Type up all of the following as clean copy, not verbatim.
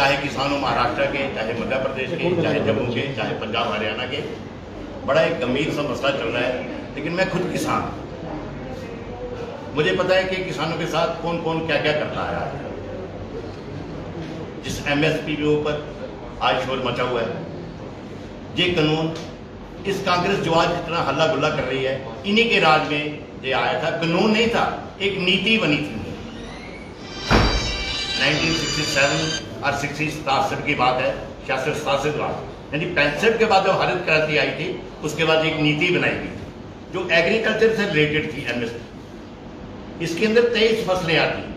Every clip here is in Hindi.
चाहे किसान हो महाराष्ट्र के, चाहे मध्य प्रदेश के, चाहे जम्मू के, चाहे पंजाब हरियाणा के, बड़ा एक गंभीर सा मसला चल रहा है। लेकिन मैं खुद किसान हूं, मुझे पता है कि किसानों के साथ कौन कौन क्या क्या करता है। जिस MSP के ऊपर आज शोर मचा हुआ है, ये कानून, इस कांग्रेस जो आज इतना हल्ला गुल्ला कर रही है, इन्हीं के राज में ये आया था। कानून नहीं था, एक नीति बनी थी। 1967 और 67 की बात है, 66-67 बात, यानी 65 के बाद जब हरित क्रांति आई थी, उसके बाद एक नीति बनाई गई थी जो एग्रीकल्चर से रिलेटेड थी। MSP, इसके अंदर 23 फसलें आती हैं।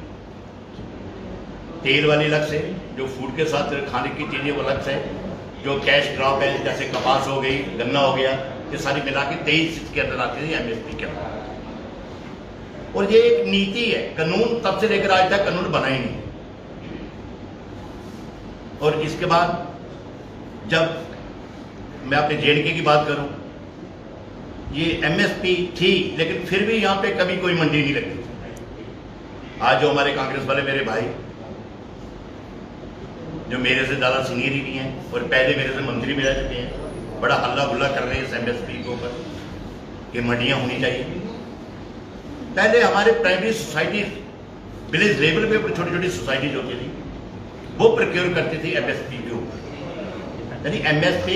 तेल वाली अलग से, जो फूड के साथ खाने की चीजें वो अलग से, जो कैश क्रॉप है जैसे कपास हो गई, गन्ना हो गया, ये सारी मिला के 23 के अंदर आती थी MSP के अंदर। और ये एक नीति है, कानून तब से लेकर आज तक कानून बना ही नहीं। और इसके बाद जब मैं अपने JNK की बात करूं, ये MSP थी, लेकिन फिर भी यहां पे कभी कोई मंडी नहीं लगी। आज जो हमारे कांग्रेस वाले मेरे भाई, जो मेरे से ज्यादा सीनियर ही नहीं है और पहले मेरे से मंत्री भी रह चुके हैं, बड़ा हल्ला गुल्ला कर रहे हैं इस MSP के ऊपर कि मंडियां होनी चाहिए। पहले हमारे प्राइमरी सोसाइटी, विलेज लेवल पे छोटी छोटी सोसाइटी जो होती थी, वो प्रोक्योर करती थी MSP के ऊपर। यानी MSP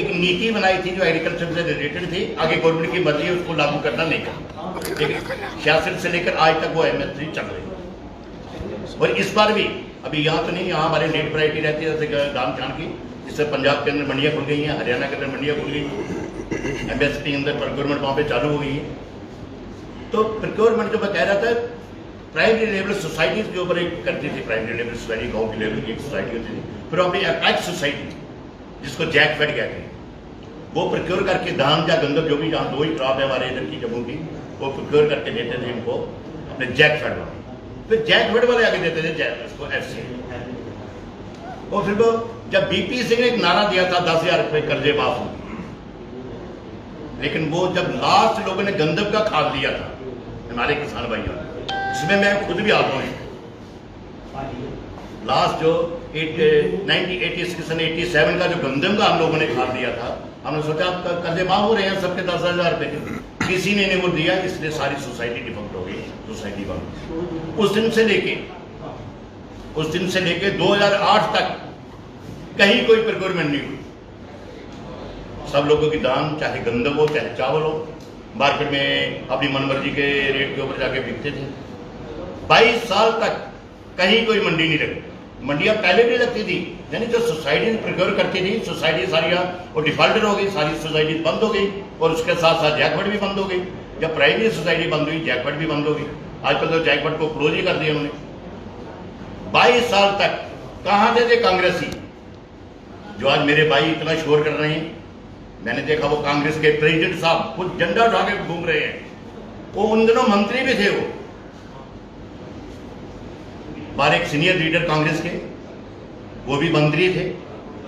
एक नीति बनाई थी जो एग्रीकल्चर से रिलेटेड थी। आगे गवर्नमेंट की मर्जी है उसको लागू करना नहीं था, लेकिन 66 से लेकर आज तक वो MSP चल रही है। और इस बार भी, अभी यहाँ तो नहीं, यहाँ हमारे नेट प्रायोरिटी रहती है, जैसे गांव छान की, जिससे पंजाब के अंदर मंडियाँ खुल गई हैं, हरियाणा के अंदर मंडियाँ खुल गई, MSP के अंदर प्रोक्योरमेंट वहाँ पे चालू हो गई है। तो प्रोक्योरमेंट जो मैं कह रहा था, प्राइमरी लेवल सोसाइटीज के ऊपर एक करती थी। प्राइमरी लेवल सोसाइटी, गांव की लेवल की एक सोसाइटी होती थी। फिर अपनी अटैच सोसाइटी, जिसको जैकफेड कहते हैं, वो प्रोक्योर करके धान या गंदम, जो भी जहाँ 2 ही क्रॉप है हमारे इधर की जम्मू की, वो प्रोक्योर करके देते थे इनको अपने जैकफेड वाले। फिर जैकफेड वाले आगे देते थे उसको FC। और फिर वो जब BP सिंह ने एक नारा दिया था 10,000 रुपये कर्जे माफ होंगे, लेकिन वो जब लास्ट लोगों ने गंदम का खाद लिया था हमारे किसान भाइयों ने, जिसमें मैं खुद भी आता हूँ, लास्ट जो 1986-87 का जो गंदम का हम लोगों ने खाद दिया था, हमने सोचा अब कर्जे माफ हो रहे हैं सबके 10,000 रुपए के, किसी ने नहीं वो दिया, इसलिए सारी सोसाइटी डिफॉल्ट हो गई, सोसाइटी बंद। उस दिन से लेके 2008 तक कहीं कोई प्रोक्योरमेंट नहीं हुई। सब लोगों की दाम, चाहे गंदम हो चाहे चावल हो, मार्केट में अपनी मनमर्जी के रेट के ऊपर जाके बिकते थे। 22 साल तक कहीं कोई मंडी नहीं लगी। मंडियां पहले भी लगती थी, यानी जो सोसाइटी प्रोक्योर करती थी, सोसाइटी सारी वो डिफॉल्टर हो गई, सारी सोसाइटी बंद हो गई, और उसके साथ साथ जैकफेड भी बंद हो गई। जब प्राइमरी सोसाइटी बंद हुई, जैकफेड भी बंद हो गई। आजकल तो जैकफेड को क्लोज ही कर दिया उन्होंने। 22 साल तक कहां थे कांग्रेसी, जो आज मेरे भाई इतना शोर कर रहे हैं। मैंने देखा वो कांग्रेस के प्रेसिडेंट साहब खुद झंडा उठा के घूम रहे हैं, वो उन दिनों मंत्री भी थे। वो हमारे एक सीनियर लीडर कांग्रेस के, वो भी मंत्री थे।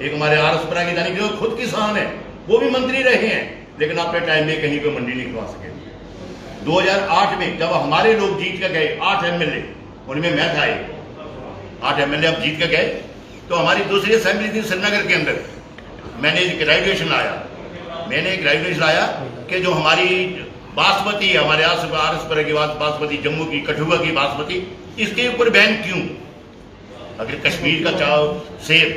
एक हमारे RS परागी, जो खुद किसान है, वो भी मंत्री रहे हैं, लेकिन अपने टाइम में कहीं कोई मंडी नहीं खुलवा सके। 2008 में जब हमारे लोग जीत के गए 8 MLA, उनमें मैं था, 8 MLA अब जीत के गए, तो हमारी दूसरी असेंबली थी श्रीनगर के अंदर। मैंने एक ग्रेजुएशन लाया कि जो हमारी बासमती है, हमारे RS पर की बासमती, जम्मू की, कठुआ की बासमती, इसके ऊपर बैन क्यों? अगर कश्मीर का चावल, सेब,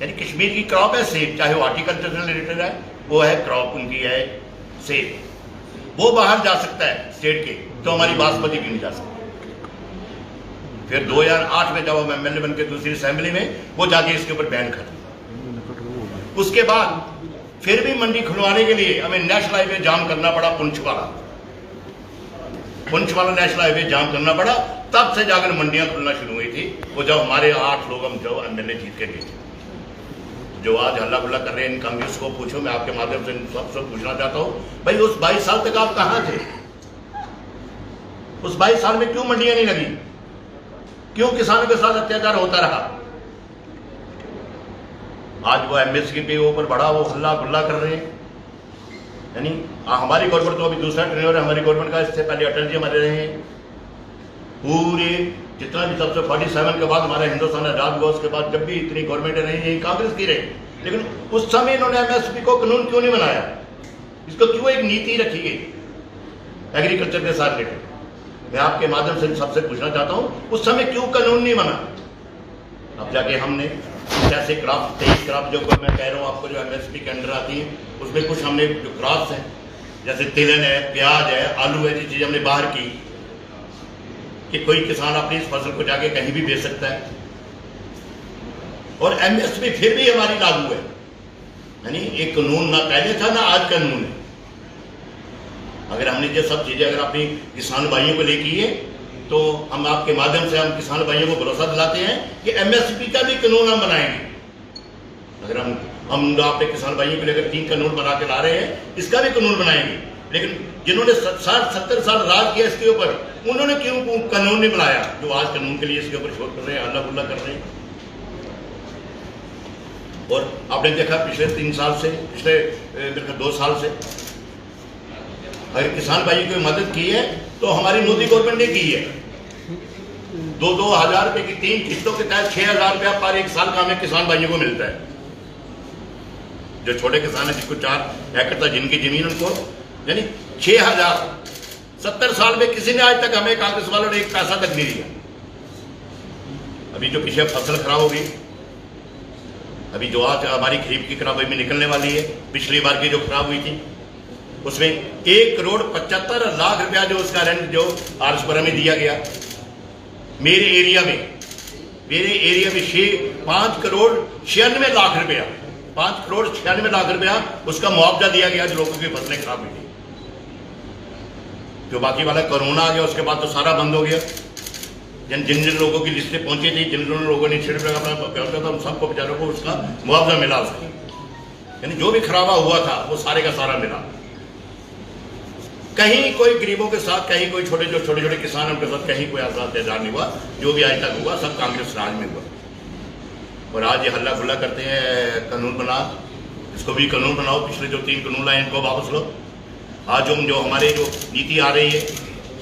यानी कश्मीर की क्रॉप है सेब, चाहे वो हॉर्टिकल्चर से रिलेटेड है, वो है क्रॉप उनकी है सेब, वो बाहर जा सकता है स्टेट के, तो हमारी बासमती क्यों नहीं जा सकती? फिर 2008 में जब हम MLA बन के दूसरी असेंबली में, वो जाके इसके ऊपर बैन कर दिया। उसके बाद फिर भी मंडी खुलवाने के लिए हमें नेशनल हाईवे जाम करना पड़ा, पुंछ वाला नेशनल हाईवे जाम करना पड़ा। तब से जाकर मंडियां खुलना शुरू हुई थी। वो जब हमारे 8 लोग हम जो MLA जीत के गए, जो आज हल्ला गुल्ला कर रहे हैं, इन कांग्रेस को पूछो, मैं आपके माध्यम से सबसे पूछना चाहता हूं, भाई उस 22 साल तक आप कहां थे? उस 22 साल में क्यों मंडियां नहीं लगी? क्यों किसानों के साथ अत्याचार होता रहा? आज वो MSP के ऊपर बड़ा वो हल्ला गुल्ला कर रहे हैं। यानी हमारी गवर्नमेंट तो अभी दूसरा टेन्योर है हमारी गवर्नमेंट का, इससे पहले अटल जी हमारे रहे हैं। पूरे जितना भी सबसे 47 के बाद हमारा हिंदुस्तान आजाद हुआ उसके बाद जब भी इतनी गवर्नमेंट रही यही कांग्रेस की रही, लेकिन उस समय इन्होंने एमएसपी को कानून क्यों नहीं बनाया? इसको क्यों एक नीति रखी गई एग्रीकल्चर के साथ रिलेटेड? मैं आपके माध्यम से सबसे पूछना चाहता हूं उस समय क्यों कानून नहीं बना? अब जाके हमने जैसे क्रॉप 23 क्रॉप जो मैं कह रहा हूँ आपको जो एमएसपी के अंडर आती है उसमें कुछ हमने जो क्रॉप्स हैं जैसे तिलहन है, प्याज है, आलू है, जी चीज हमने बाहर की कि कोई किसान अपनी इस फसल को जाके कहीं भी बेच सकता है और एमएसपी फिर भी हमारी लागू है। यानी एक कानून ना पहले था ना आज कानून है। अगर हमने ये सब चीजें अगर अपनी किसान भाइयों को लेके है तो हम आपके माध्यम से हम किसान भाइयों को भरोसा दिलाते हैं कि एमएसपी का भी कानून हम बनाएंगे। अगर हम अपने किसान भाइयों के लिए अगर 3 कानून बना के ला रहे हैं इसका भी कानून बनाएंगे, लेकिन जिन्होंने 60-70 साल राज किया इसके ऊपर उन्होंने क्यों कानून नहीं बनाया जो आज कानून के लिए इसके ऊपर शोर कर रहे हैं, हल्ला गुल्ला कर रहे हैं। और आपने देखा पिछले 3 साल से, पिछले 2 साल से अगर किसान भाइयों की मदद की है तो हमारी मोदी गवर्नमेंट ने की है। 2-2 हजार रुपए की 3 किस्तों के तहत 6,000 रुपया पर 1 साल का हमें किसान भाइयों को मिलता है। जो छोटे किसान है जिसको 4 एकड़ तक जिनकी जमीन उनको यानी 6,000 70 साल में किसी ने आज तक हमें कांग्रेस वालों ने 1 पैसा तक नहीं दिया। अभी जो पीछे फसल खराब होगी, अभी जो आज हमारी खरीफ की खराब में निकलने वाली है, पिछली बार की जो खराब हुई थी उसमें 1,75,00,000 रुपया जो उसका रेंट जो आरसपुरा में दिया गया। मेरे एरिया में 5,96,00,000 रुपया 5,96,00,000 रुपया उसका मुआवजा दिया गया जो लोगों की फसलें खराब हुई थी। जो बाकी वाला कोरोना आ गया उसके बाद तो सारा बंद हो गया। जिन जिन लोगों की लिस्टें पहुंची थी, जिन लोगों ने 6 रुपये का अपना करता था उन सबको बेचारों को उसका मुआवजा मिला उसका, यानी जो भी खराबा हुआ था वो सारे का सारा मिला। कहीं कोई गरीबों के साथ, कहीं कोई छोटे छोटे किसान उनके साथ कहीं कोई ऐसा अत्याचार नहीं हुआ। जो भी आज तक हुआ सब कांग्रेस राज में हुआ। और आज ये हल्ला गुल्ला करते हैं कानून बना, इसको भी कानून बनाओ, पिछले जो 3 कानून लाए इनको वापस लो। आज जो हमारे जो नीति आ रही है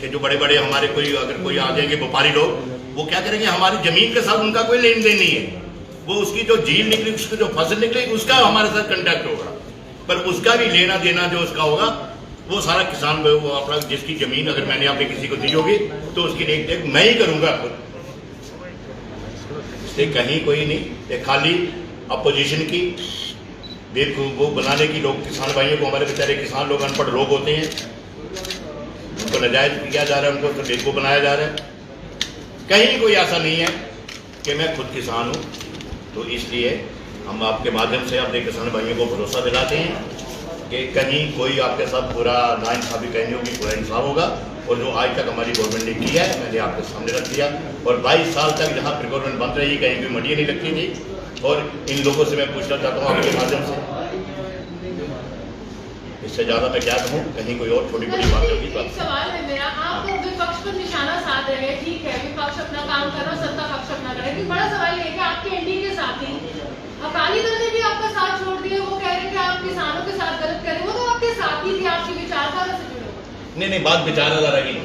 कि जो बड़े बड़े हमारे अगर कोई आ जाएंगे व्यापारी लोग, वो क्या करेंगे, हमारी जमीन के साथ उनका कोई लेन देन नहीं है। वो उसकी जो झील निकली, उसकी जो फसल निकली उसका हमारे साथ कंटेक्ट होगा, पर उसका भी लेना देना जो उसका होगा वो सारा किसान वो अपना जिसकी जमीन अगर मैंने आपने किसी को दी होगी तो उसकी रेख देख मैं ही करूंगा खुद, इसलिए कहीं कोई नहीं। ये खाली अपोजिशन की वो बनाने की लोग किसान भाइयों को, हमारे बेचारे किसान लोग अनपढ़ लोग होते हैं, उनको नाजायज किया जा रहा है, उनको तो बेवकूफ बनाया जा रहा है। कहीं कोई ऐसा नहीं है कि मैं खुद किसान हूँ। तो इसलिए हम आपके माध्यम से अपने किसान भाइयों को भरोसा दिलाते हैं कि कहीं कोई आपके साथ पूरा नाइंसाफी कहीं नहीं होगी, पूरा इंसाफ होगा। और जो आज तक हमारी गवर्नमेंट ने किया है मैंने आपके सामने रख दिया। और 22 साल तक जहाँ फिर गवर्नमेंट बंद रही, कहीं भी मंडियाँ नहीं लगती थी। और इन लोगों से मैं पूछना चाहता हूँ आपके माध्यम से, इससे ज्यादा मैं क्या कहूँ, कहीं कोई और छोटी बड़ी बात होगी। एक सवाल है मेरा, आप विपक्ष पर निशाना साध रहे हैं, ठीक है, विपक्ष अपना काम कर रहा है, सत्ता पक्ष अपना कर रहा है, लेकिन बड़ा सवाल ये है कि आपके एनडीए के साथी अकाली दल ने भी आपका साथ छोड़ दिया। वो कह रहे हैं कि आप किसानों के साथ गलत कर रहे हैं, वो तो आपके साथी थे, आपकी विचारधारा से जुड़े। नहीं, बात विचारधारा की,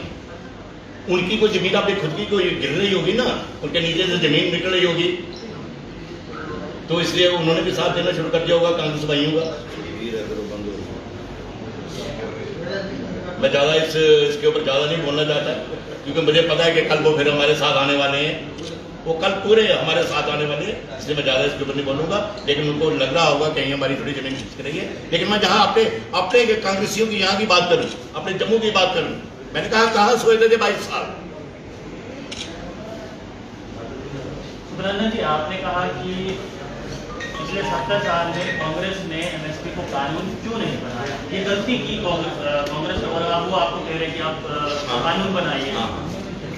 उनकी कोई जमीन आपने खुद की कोई गिर रही होगी ना, उनके नीचे से जमीन निकल रही होगी, तो इसलिए उन्होंने भी साथ देना शुरू कर दिया होगा कांग्रेस भाइयों का। मैं ज्यादा इसके ऊपर ज्यादा नहीं बोलना चाहता, क्योंकि मुझे पता है कि कल वो फिर हमारे साथ आने वाले हैं, वो कल पूरे हमारे साथ आने वाले हैं, इसलिए मैं ज्यादा इसके ऊपर नहीं बोलूंगा। लेकिन उनको लग रहा होगा कहीं हमारी थोड़ी जमीन खिसक रही है। लेकिन मैं जहां अपने कांग्रेसियों की यहाँ की बात करूं, अपने जम्मू की बात करूं, मैंने कहा सोए थे 22 साल। सुब्रह्मण्यम जी, आपने कहा कि पिछले 70 साल में कांग्रेस ने एमएसपी को कानून क्यों नहीं बनाया, ये गलती की कांग्रेस और वो आपको कह रहे हैं कि आप कानून बनाइए,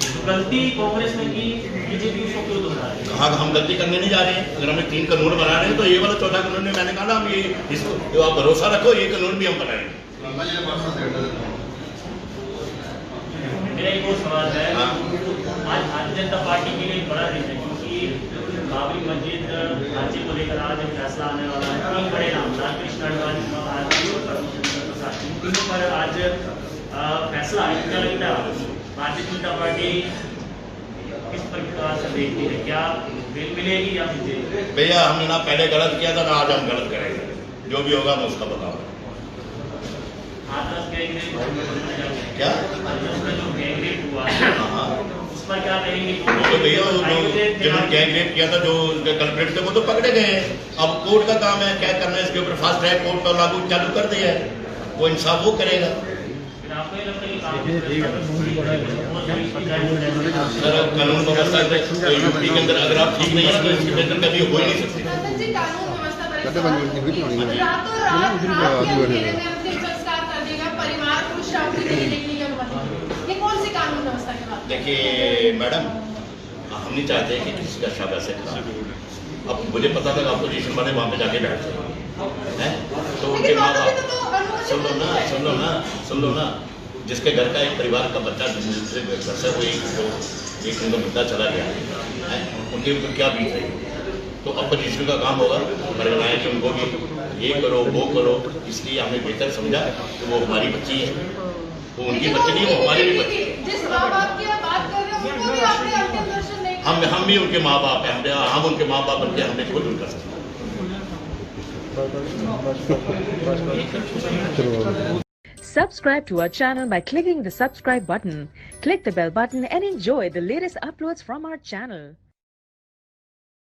तो गलती कांग्रेस ने की, बीजेपी उसको क्यों दोहरा रही है? हाँ, हम गलती करने नहीं जा रहे हैं। अगर हमें 3 कानून बना रहे हैं तो ये वाला 4था कानून में मैंने कहा ना, हम ये इसको आप भरोसा रखो, ये कानून भी हम बनाएंगे। मेरा एक और सवाल है, आज भारतीय जनता पार्टी के लिए बड़ा दिन है, क्योंकि बाबरी मस्जिद ढांचे को लेकर आज एक फैसला आने वाला है। 3 बड़े नाम, रामकृष्ण तीनों पर आज फैसला है। क्या लगता है भारतीय जनता पार्टी किस प्रकार से देखती है, क्या बेल मिलेगी या फिर जेल? भैया हमने ना पहले गलत किया था ना आज हम गलत करेंगे, जो भी होगा मैं उसका बताऊंगा। हाथरस गैंगरेप क्या हाथरस में जो गैंगरेप हुआ हाँ उस पर क्या कहेंगे? तो भैया जो गैंग रेप किया था, जो उनके कल्प्रेट थे वो तो पकड़े गए हैं। अब कोर्ट का काम है क्या करना है इसके ऊपर, फास्ट ट्रैक कोर्ट का लागू चालू कर दिया है, वो इंसाफ वो करेगा। आपको ये लगता है कि सर कानून व्यवस्था यूपी के अंदर अगर आप ठीक नहीं है तो इसकी बेहतर कभी हो ही नहीं सकती। नंदन जी, कानून व्यवस्था पर एक सवाल है। रातों रात रात के अंधेरे में अंतिम संस्कार कर देगा, परिवार को शव भी नहीं देखने की अनुमति, ये कौन सी कानून व्यवस्था की बात? देखिए मैडम, हम नहीं चाहते कि किसी का शव ऐसे खराब हो। अब मुझे पता था अपोजिशन वाले वहाँ पे जाके बैठते हैं, तो उनके माँ बाप सुन लो ना, जिसके घर का एक परिवार का बच्चा दूसरे घर से वो एक उनका मुद्दा चला गया है, उनके ऊपर क्या बीत रही है। तो अपोजिशन का काम होगा बनाए कि उनको भी ये करो वो करो, इसलिए हमने बेहतर समझा कि वो हमारी बच्ची है, वो उनकी बच्ची नहीं, वो हमारी भी बच्ची है। जिस माँ बाप की आप बात कर रहे हो उनको भी आपने अंतिम दर्शन नहीं किया। हम भी उनके माँ बाप हैं, हम उनके माँ बाप बनते हमने खुद उनका समझा। Subscribe to our channel by clicking the subscribe button. Click the bell button and enjoy the latest uploads from our channel.